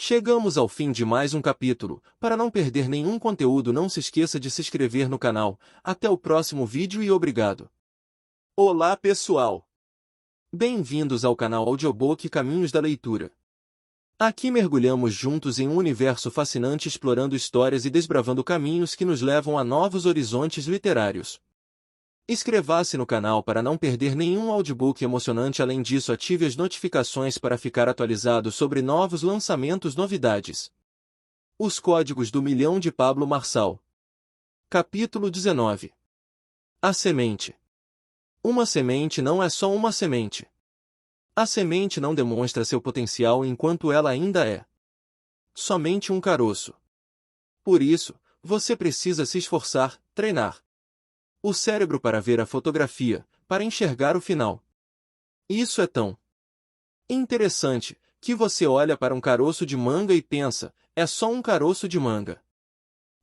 Chegamos ao fim de mais um capítulo. Para não perder nenhum conteúdo, não se esqueça de se inscrever no canal. Até o próximo vídeo e obrigado. Olá pessoal! Bem-vindos ao canal Audiobook Caminhos da Leitura. Aqui mergulhamos juntos em um universo fascinante, explorando histórias e desbravando caminhos que nos levam a novos horizontes literários. Inscreva-se no canal para não perder nenhum audiobook emocionante. Além disso, ative as notificações para ficar atualizado sobre novos lançamentos e novidades. Os Códigos do Milhão, de Pablo Marçal. Capítulo 19. A semente. Uma semente não é só uma semente. A semente não demonstra seu potencial enquanto ela ainda é somente um caroço. Por isso, você precisa se esforçar, treinar o cérebro para ver a fotografia, para enxergar o final. Isso é tão interessante, que você olha para um caroço de manga e pensa, é só um caroço de manga.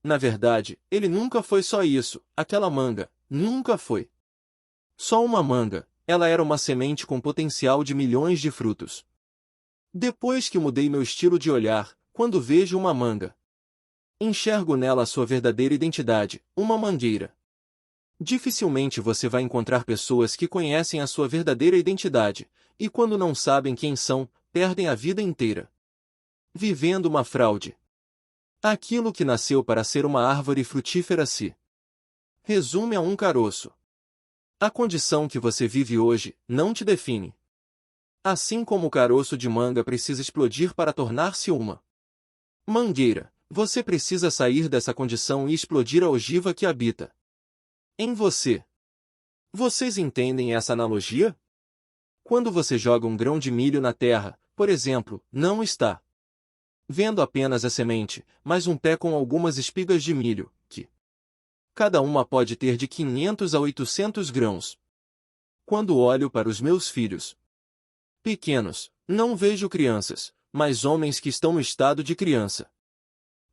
Na verdade, ele nunca foi só isso, aquela manga, nunca foi só uma manga, ela era uma semente com potencial de milhões de frutos. Depois que mudei meu estilo de olhar, quando vejo uma manga, enxergo nela a sua verdadeira identidade, uma mangueira. Dificilmente você vai encontrar pessoas que conhecem a sua verdadeira identidade, e quando não sabem quem são, perdem a vida inteira vivendo uma fraude. Aquilo que nasceu para ser uma árvore frutífera se resume a um caroço. A condição que você vive hoje não te define. Assim como o caroço de manga precisa explodir para tornar-se uma mangueira, você precisa sair dessa condição e explodir a ogiva que habita em você. Vocês entendem essa analogia? Quando você joga um grão de milho na terra, por exemplo, não está vendo apenas a semente, mas um pé com algumas espigas de milho, que cada uma pode ter de 500 a 800 grãos. Quando olho para os meus filhos pequenos, não vejo crianças, mas homens que estão no estado de criança,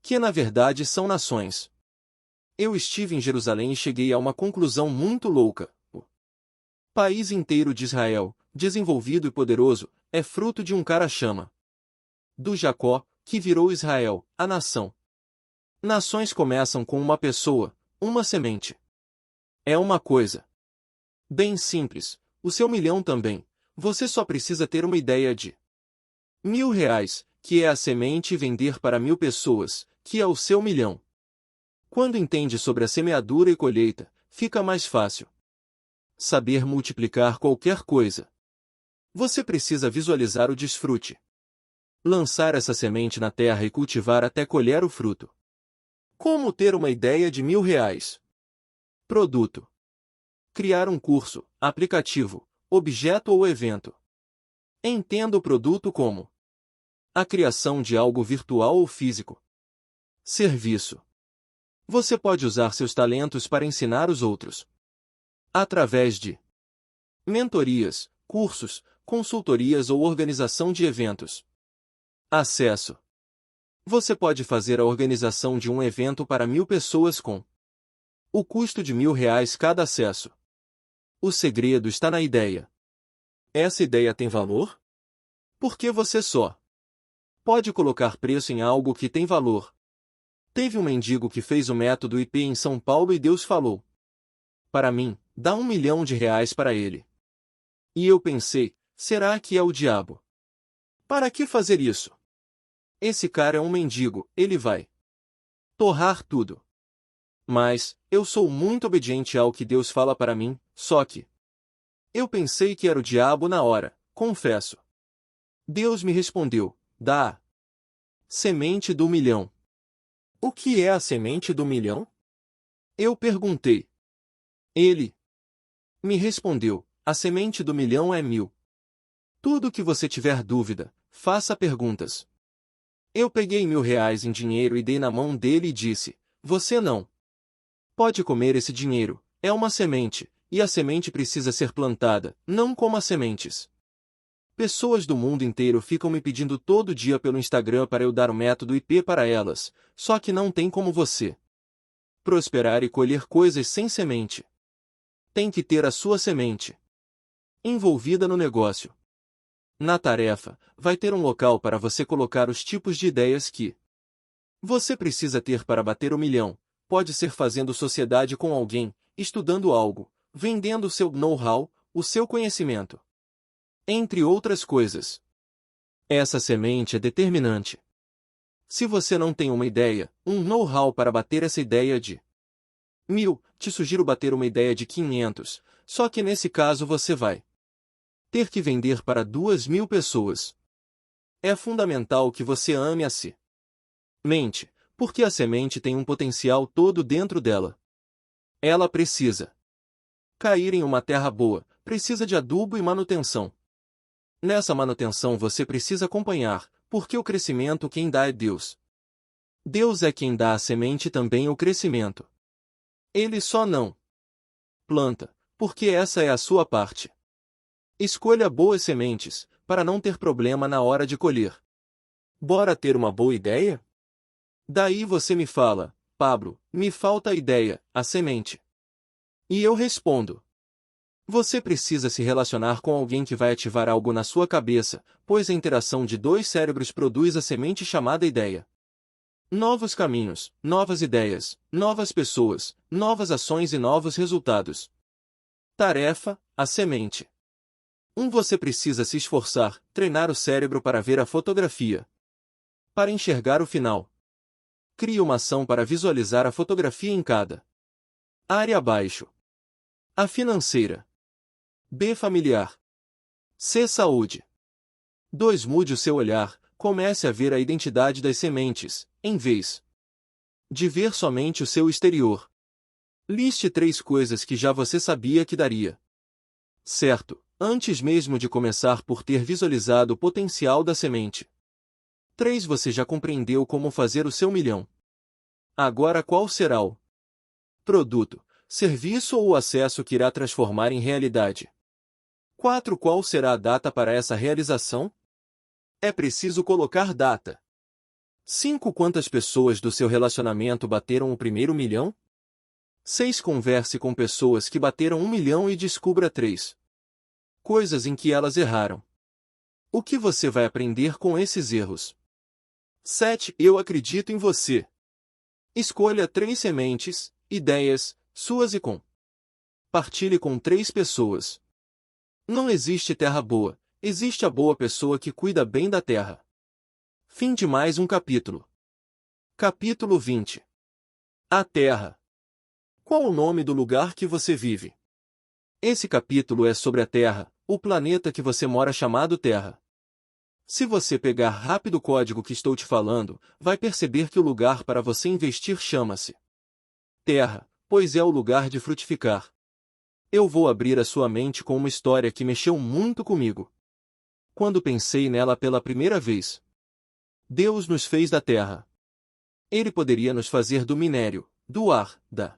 que na verdade são nações. Eu estive em Jerusalém e cheguei a uma conclusão muito louca. O país inteiro de Israel, desenvolvido e poderoso, é fruto de um cara chama do Jacó, que virou Israel, a nação. Nações começam com uma pessoa, uma semente. É uma coisa bem simples, o seu milhão também. Você só precisa ter uma ideia de R$ 1.000, que é a semente, e vender para 1.000 pessoas, que é o seu milhão. Quando entende sobre a semeadura e colheita, fica mais fácil saber multiplicar qualquer coisa. Você precisa visualizar o desfrute. Lançar essa semente na terra e cultivar até colher o fruto. Como ter uma ideia de R$ 1.000? Produto. Criar um curso, aplicativo, objeto ou evento. Entenda o produto como a criação de algo virtual ou físico. Serviço. Você pode usar seus talentos para ensinar os outros. Através de mentorias, cursos, consultorias ou organização de eventos. Acesso. Você pode fazer a organização de um evento para 1.000 pessoas com o custo de R$ 1.000 cada acesso. O segredo está na ideia. Essa ideia tem valor? Porque você só pode colocar preço em algo que tem valor. Teve um mendigo que fez o método IP em São Paulo e Deus falou para mim, dá R$ 1.000.000 para ele. E eu pensei, será que é o diabo? Para que fazer isso? Esse cara é um mendigo, ele vai torrar tudo. Mas, eu sou muito obediente ao que Deus fala para mim, só que eu pensei que era o diabo na hora, confesso. Deus me respondeu, dá a semente do milhão. O que é a semente do milhão? Eu perguntei. Ele me respondeu, a semente do milhão é 1.000. Tudo que você tiver dúvida, faça perguntas. Eu peguei R$ 1.000 em dinheiro e dei na mão dele e disse, você não pode comer esse dinheiro, é uma semente, e a semente precisa ser plantada, não coma sementes. Pessoas do mundo inteiro ficam me pedindo todo dia pelo Instagram para eu dar o método IP para elas, só que não tem como você prosperar e colher coisas sem semente. Tem que ter a sua semente envolvida no negócio. Na tarefa, vai ter um local para você colocar os tipos de ideias que você precisa ter para bater o milhão. Pode ser fazendo sociedade com alguém, estudando algo, vendendo seu know-how, o seu conhecimento, entre outras coisas. Essa semente é determinante. Se você não tem uma ideia, um know-how para bater essa ideia de 1000, te sugiro bater uma ideia de 500, só que nesse caso você vai ter que vender para 2000 pessoas. É fundamental que você ame a si mente, porque a semente tem um potencial todo dentro dela. Ela precisa cair em uma terra boa, precisa de adubo e manutenção. Nessa manutenção você precisa acompanhar, porque o crescimento quem dá é Deus. Deus é quem dá à semente também o crescimento. Ele só não planta, porque essa é a sua parte. Escolha boas sementes, para não ter problema na hora de colher. Bora ter uma boa ideia? Daí você me fala, Pablo, me falta a ideia, a semente. E eu respondo. Você precisa se relacionar com alguém que vai ativar algo na sua cabeça, pois a interação de dois cérebros produz a semente chamada ideia. Novos caminhos, novas ideias, novas pessoas, novas ações e novos resultados. Tarefa, a semente. Você precisa se esforçar, treinar o cérebro para ver a fotografia. Para enxergar o final. Crie uma ação para visualizar a fotografia em cada área abaixo. A financeira. B. Familiar. C. Saúde. 2. Mude o seu olhar, comece a ver a identidade das sementes, em vez de ver somente o seu exterior. Liste 3 coisas que já você sabia que daria certo, antes mesmo de começar por ter visualizado o potencial da semente. 3. Você já compreendeu como fazer o seu milhão. Agora qual será o produto, serviço ou acesso que irá transformar em realidade? 4. Qual será a data para essa realização? É preciso colocar data. 5. Quantas pessoas do seu relacionamento bateram o primeiro milhão? 6. Converse com pessoas que bateram 1 milhão e descubra 3 coisas em que elas erraram. O que você vai aprender com esses erros? 7. Eu acredito em você. Escolha 3 sementes, ideias, suas e compartilhe com 3 pessoas. Não existe terra boa, existe a boa pessoa que cuida bem da terra. Fim de mais um capítulo. Capítulo 20. A Terra. Qual o nome do lugar que você vive? Esse capítulo é sobre a Terra, o planeta que você mora chamado Terra. Se você pegar rápido o código que estou te falando, vai perceber que o lugar para você investir chama-se Terra, pois é o lugar de frutificar. Eu vou abrir a sua mente com uma história que mexeu muito comigo. Quando pensei nela pela primeira vez. Deus nos fez da terra. Ele poderia nos fazer do minério, do ar, da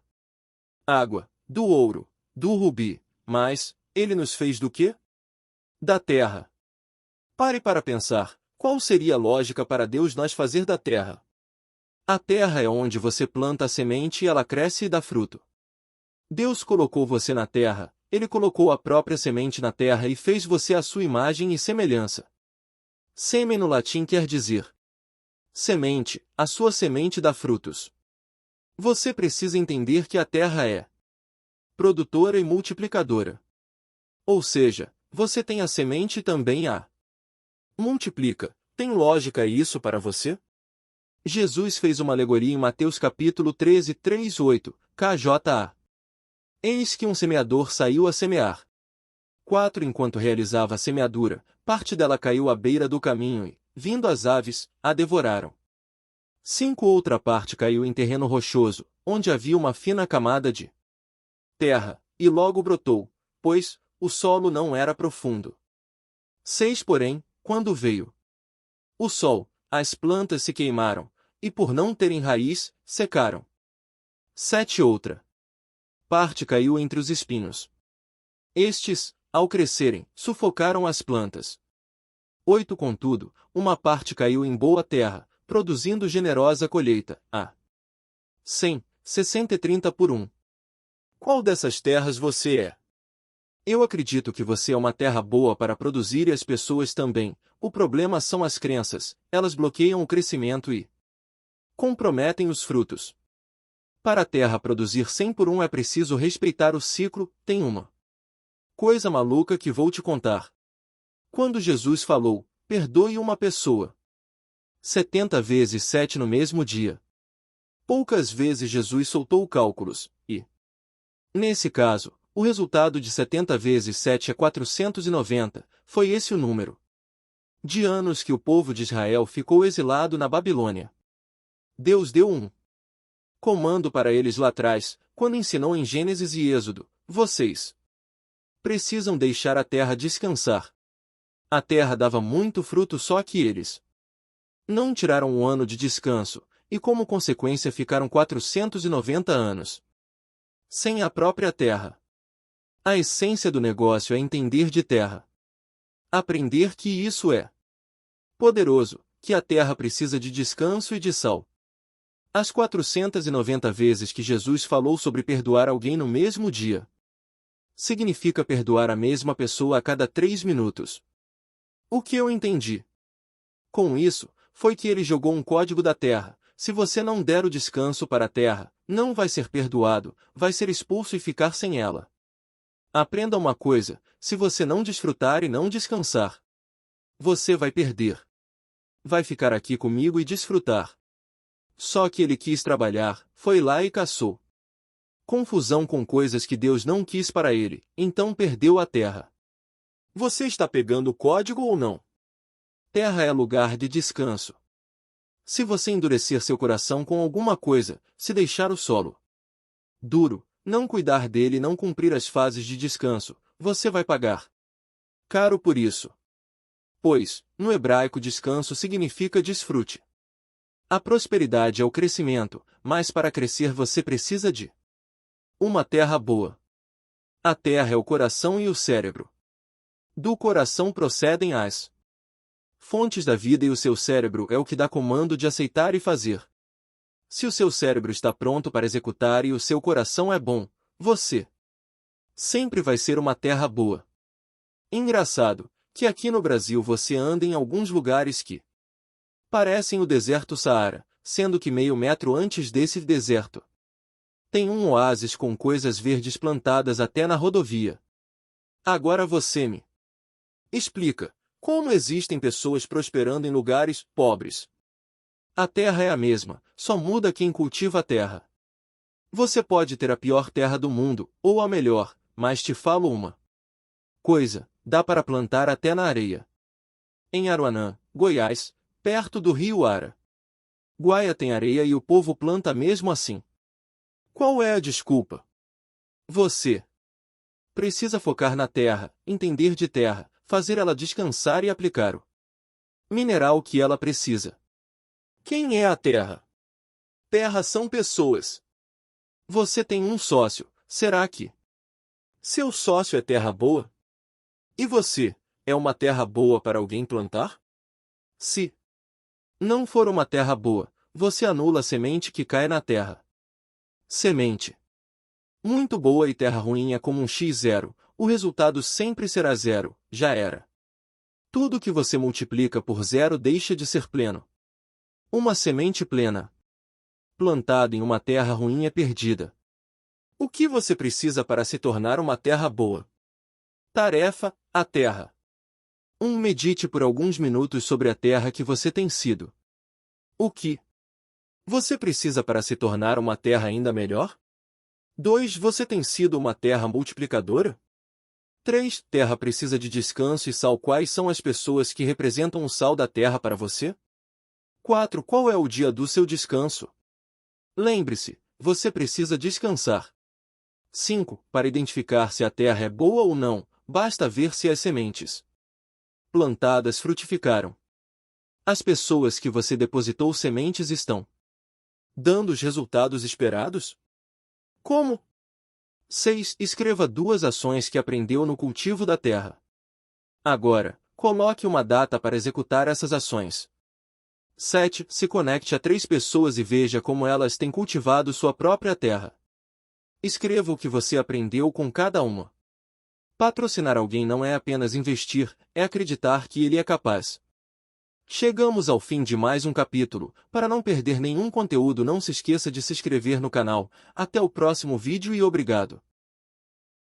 água, do ouro, do rubi, mas ele nos fez do quê? Da terra. Pare para pensar, qual seria a lógica para Deus nos fazer da terra? A terra é onde você planta a semente e ela cresce e dá fruto. Deus colocou você na terra, Ele colocou a própria semente na terra e fez você à sua imagem e semelhança. Sêmen no latim quer dizer semente, a sua semente dá frutos. Você precisa entender que a terra é produtora e multiplicadora. Ou seja, você tem a semente e também a multiplica. Tem lógica isso para você? Jesus fez uma alegoria em Mateus capítulo 13, 3-8, KJA. Eis que um semeador saiu a semear. 4. Enquanto realizava a semeadura, parte dela caiu à beira do caminho e, vindo as aves, a devoraram. 5. Outra parte caiu em terreno rochoso, onde havia uma fina camada de terra, e logo brotou, pois o solo não era profundo. 6. Porém, quando veio o sol, as plantas se queimaram, e por não terem raiz, secaram. 7. Outra parte caiu entre os espinhos. Estes, ao crescerem, sufocaram as plantas. 8. Contudo, uma parte caiu em boa terra, produzindo generosa colheita, a 100, 60 e 30 por 1. Qual dessas terras você é? Eu acredito que você é uma terra boa para produzir e as pessoas também. O problema são as crenças, elas bloqueiam o crescimento e comprometem os frutos. Para a terra produzir 100 por 1 é preciso respeitar o ciclo. Tem uma coisa maluca que vou te contar. Quando Jesus falou, perdoe uma pessoa 70 vezes 7 no mesmo dia. Poucas vezes Jesus soltou cálculos, e, nesse caso, o resultado de 70 vezes 7 é 490, foi esse o número de anos que o povo de Israel ficou exilado na Babilônia. Deus deu um comando para eles lá atrás, quando ensinou em Gênesis e Êxodo: vocês precisam deixar a terra descansar. A terra dava muito fruto, só que eles não tiraram um ano de descanso, e como consequência ficaram 490 anos sem a própria terra. A essência do negócio é entender de terra. Aprender que isso é poderoso, que a terra precisa de descanso e de sal. As 490 vezes que Jesus falou sobre perdoar alguém no mesmo dia, significa perdoar a mesma pessoa a cada 3 minutos. O que eu entendi com isso foi que ele jogou um código da terra: se você não der o descanso para a terra, não vai ser perdoado, vai ser expulso e ficar sem ela. Aprenda uma coisa: se você não desfrutar e não descansar, você vai perder. Vai ficar aqui comigo e desfrutar. Só que ele quis trabalhar, foi lá e caçou confusão com coisas que Deus não quis para ele, então perdeu a terra. Você está pegando o código ou não? Terra é lugar de descanso. Se você endurecer seu coração com alguma coisa, se deixar o solo duro, não cuidar dele e não cumprir as fases de descanso, você vai pagar caro por isso. Pois, no hebraico, descanso significa desfrute. A prosperidade é o crescimento, mas para crescer você precisa de uma terra boa. A terra é o coração e o cérebro. Do coração procedem as fontes da vida e o seu cérebro é o que dá comando de aceitar e fazer. Se o seu cérebro está pronto para executar e o seu coração é bom, você sempre vai ser uma terra boa. Engraçado que aqui no Brasil você anda em alguns lugares que parecem o deserto Saara, sendo que meio metro antes desse deserto tem um oásis com coisas verdes plantadas até na rodovia. Agora você me explica como existem pessoas prosperando em lugares pobres. A terra é a mesma, só muda quem cultiva a terra. Você pode ter a pior terra do mundo, ou a melhor, mas te falo uma coisa: dá para plantar até na areia. Em Aruanã, Goiás, perto do rio Ara, Guaia tem areia e o povo planta mesmo assim. Qual é a desculpa? Você precisa focar na terra, entender de terra, fazer ela descansar e aplicar o mineral que ela precisa. Quem é a terra? Terra são pessoas. Você tem um sócio, será que seu sócio é terra boa? E você, é uma terra boa para alguém plantar? Se não for uma terra boa, você anula a semente que cai na terra. Semente muito boa e terra ruim é como um x0, o resultado sempre será zero, já era. Tudo que você multiplica por zero deixa de ser pleno. Uma semente plena plantada em uma terra ruim é perdida. O que você precisa para se tornar uma terra boa? Tarefa: a terra. Medite por alguns minutos sobre a terra que você tem sido. O que você precisa para se tornar uma terra ainda melhor? 2. Você tem sido uma terra multiplicadora? 3. Terra precisa de descanso e sal. Quais são as pessoas que representam o sal da terra para você? 4. Qual é o dia do seu descanso? Lembre-se, você precisa descansar. 5. Para identificar se a terra é boa ou não, basta ver se as sementes plantadas frutificaram. As pessoas que você depositou sementes estão dando os resultados esperados? Como? 6. Escreva 2 ações que aprendeu no cultivo da terra. Agora, coloque uma data para executar essas ações. 7. Se conecte a 3 pessoas e veja como elas têm cultivado sua própria terra. Escreva o que você aprendeu com cada uma. Patrocinar alguém não é apenas investir, é acreditar que ele é capaz. Chegamos ao fim de mais um capítulo. Para não perder nenhum conteúdo, não se esqueça de se inscrever no canal. Até o próximo vídeo e obrigado.